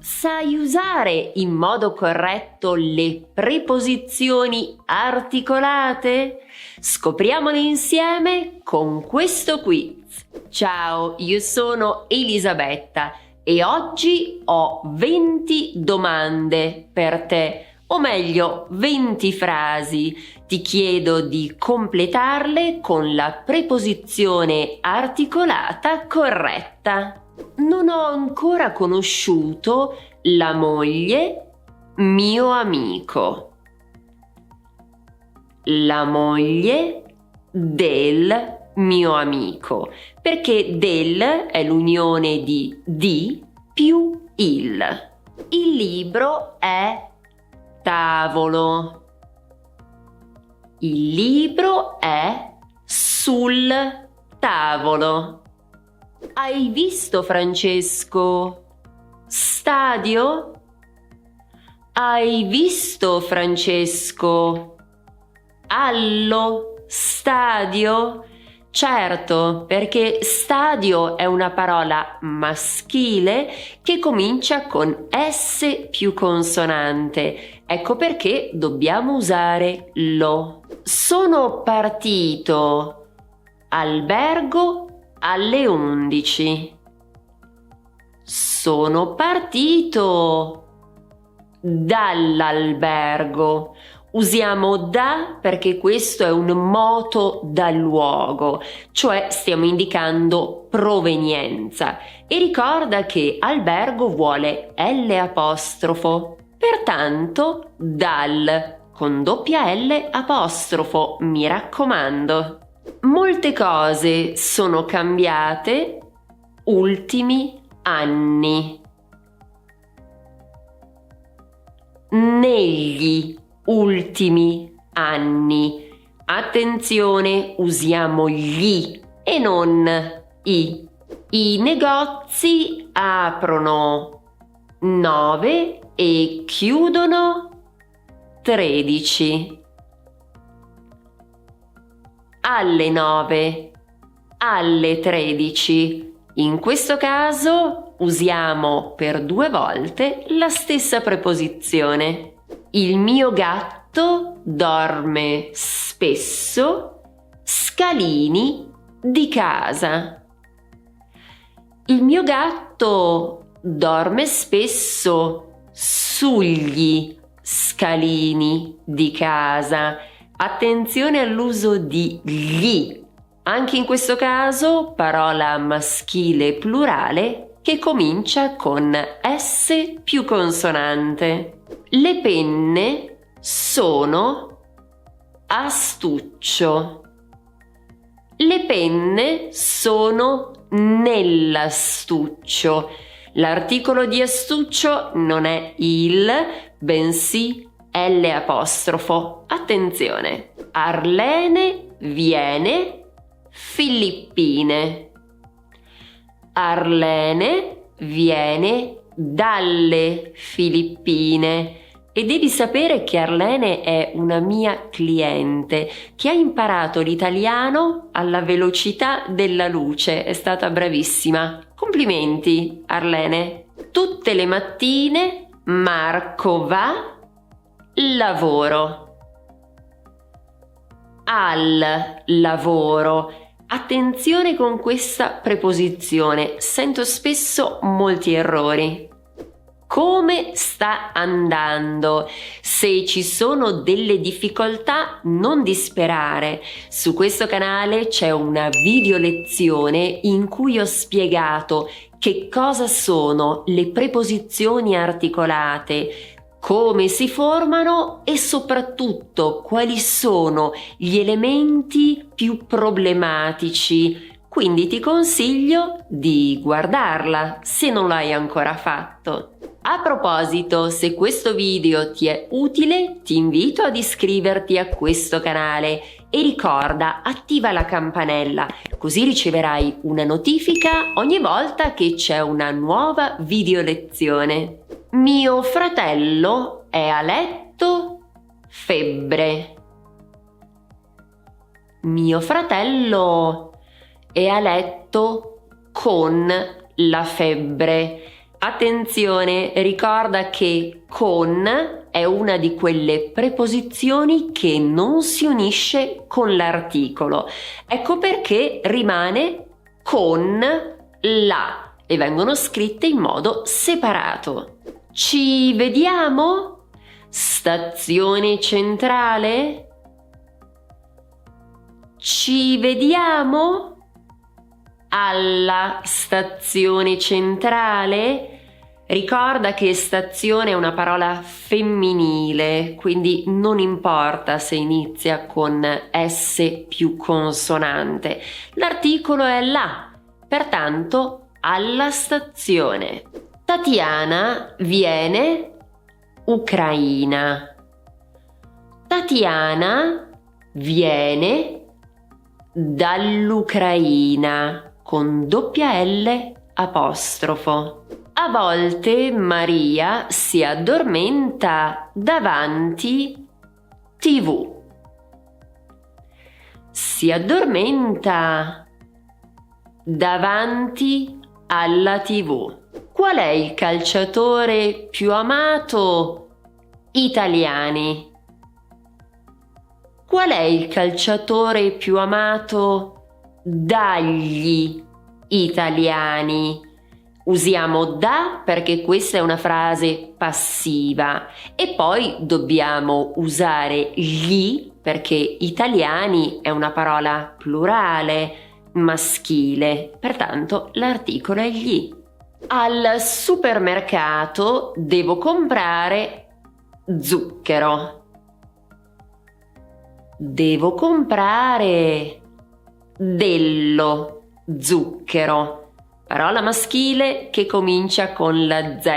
Sai usare in modo corretto le preposizioni articolate? Scopriamole insieme con questo quiz. Ciao, io sono Elisabetta e oggi ho 20 domande per te, o meglio 20 frasi. Ti chiedo di completarle con la preposizione articolata corretta. Non ho ancora conosciuto la moglie mio amico. La moglie del mio amico, perché del è l'unione di più il. Il libro è tavolo. Il libro è sul tavolo. Hai visto, Francesco? Stadio? Hai visto, Francesco? Allo stadio? Certo, perché stadio è una parola maschile che comincia con S più consonante. Ecco perché dobbiamo usare lo. Sono partito. Albergo alle 11. Sono partito dall'albergo. Usiamo da perché questo è un moto da luogo, cioè stiamo indicando provenienza. E ricorda che albergo vuole L', pertanto dal con doppia L', mi raccomando. Molte cose sono cambiate ultimi anni. Negli ultimi anni. Attenzione, usiamo gli e non i. I negozi aprono 9 e chiudono 13. Alle 9, alle 13. In questo caso usiamo per 2 volte la stessa preposizione. Il mio gatto dorme spesso scalini di casa. Il mio gatto dorme spesso sugli scalini di casa. Attenzione all'uso di gli. Anche in questo caso parola maschile plurale che comincia con S più consonante. Le penne sono astuccio. Le penne sono nell'astuccio. L'articolo di astuccio non è il, bensì L'. Attenzione. Arlene viene Filippine. Arlene viene dalle Filippine. E devi sapere che Arlene è una mia cliente che ha imparato l'italiano alla velocità della luce. È stata bravissima. Complimenti, Arlene. Tutte le mattine Marco va lavoro. Al lavoro. Attenzione con questa preposizione, sento spesso molti errori. Come sta andando? Se ci sono delle difficoltà, non disperare. Su questo canale c'è una video lezione in cui ho spiegato che cosa sono le preposizioni articolate, come si formano e soprattutto quali sono gli elementi più problematici. Quindi ti consiglio di guardarla se non l'hai ancora fatto. A proposito, se questo video ti è utile, ti invito ad iscriverti a questo canale e ricorda, attiva la campanella, così riceverai una notifica ogni volta che c'è una nuova video lezione. Mio fratello è a letto, febbre. Mio fratello è a letto con la febbre. Attenzione, ricorda che con è una di quelle preposizioni che non si unisce con l'articolo. Ecco perché rimane con la e vengono scritte in modo separato. Ci vediamo? Stazione centrale? Ci vediamo? Alla stazione centrale? Ricorda che stazione è una parola femminile, quindi non importa se inizia con S più consonante. L'articolo è la, pertanto alla stazione. Tatiana viene ucraina. Tatiana viene dall'Ucraina con doppia L apostrofo. A volte Maria si addormenta davanti TV. Si addormenta davanti alla TV. Qual è il calciatore più amato? Italiani. Qual è il calciatore più amato dagli italiani? Usiamo da perché questa è una frase passiva e poi dobbiamo usare gli perché italiani è una parola plurale, maschile, pertanto l'articolo è gli. Al supermercato devo comprare zucchero. Devo comprare dello zucchero. Parola maschile che comincia con la Z,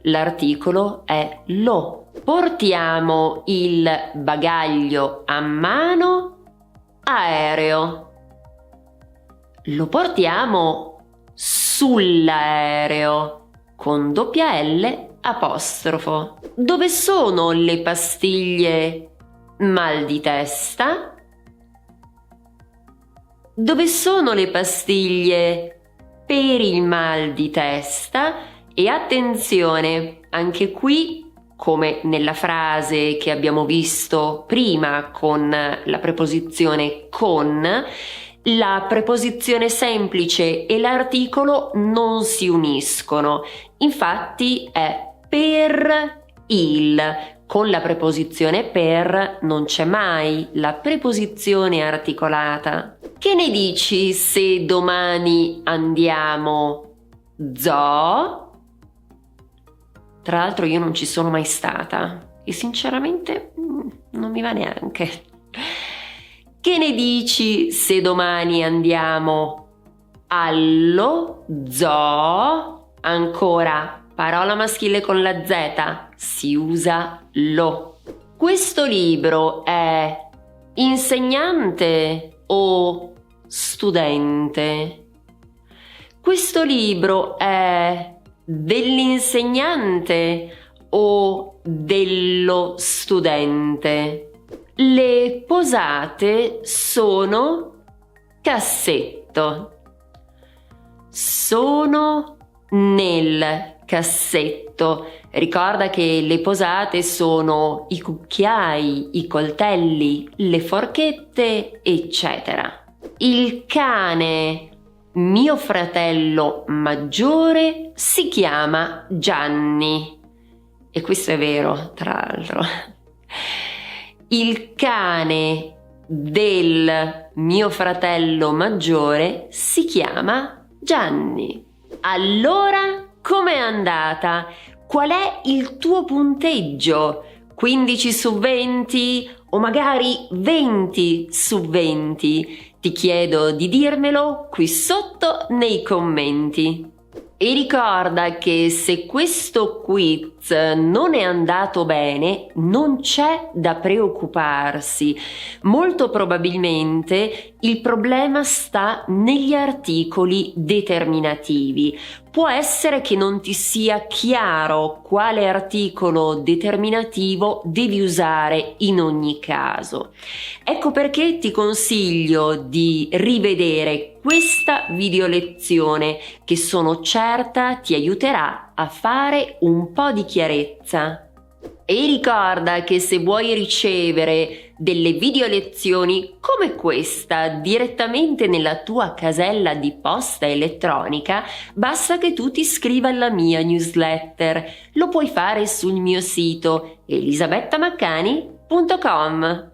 l'articolo è lo. Portiamo il bagaglio a mano, aereo. Lo portiamo sull'aereo, con doppia L apostrofo. Dove sono le pastiglie mal di testa? Dove sono le pastiglie per il mal di testa? E attenzione, anche qui, come nella frase che abbiamo visto prima con la preposizione con, la preposizione semplice e l'articolo non si uniscono. Infatti è per il. Con la preposizione per non c'è mai la preposizione articolata. Che ne dici se domani andiamo zoo? Tra l'altro io non ci sono mai stata e sinceramente non mi va neanche. Che ne dici se domani andiamo allo zoo? Ancora, parola maschile con la Z, si usa lo. Questo libro è insegnante o studente? Questo libro è dell'insegnante o dello studente? Le posate sono cassetto. Sono nel cassetto. Ricorda che le posate sono i cucchiai, i coltelli, le forchette, eccetera. Il cane, mio fratello maggiore, si chiama Gianni. E questo è vero, tra l'altro. Il cane del mio fratello maggiore si chiama Gianni. Allora, com'è andata? Qual è il tuo punteggio? 15 su 20 o magari 20 su 20? Ti chiedo di dirmelo qui sotto nei commenti. E ricorda che se questo quiz non è andato bene, non c'è da preoccuparsi. Molto probabilmente il problema sta negli articoli determinativi. può essere che non ti sia chiaro quale articolo determinativo devi usare in ogni caso. Ecco perché ti consiglio di rivedere questa video lezione che sono certa ti aiuterà a fare un po' di chiarezza. E ricorda che se vuoi ricevere delle video lezioni come questa direttamente nella tua casella di posta elettronica, basta che tu ti iscriva alla mia newsletter. Lo puoi fare sul mio sito elisabettamaccani.com.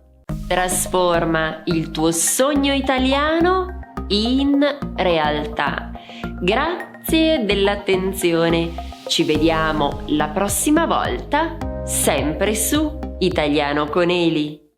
Trasforma il tuo sogno italiano in realtà. Grazie dell'attenzione. Ci vediamo la prossima volta, sempre su Italiano con Eli.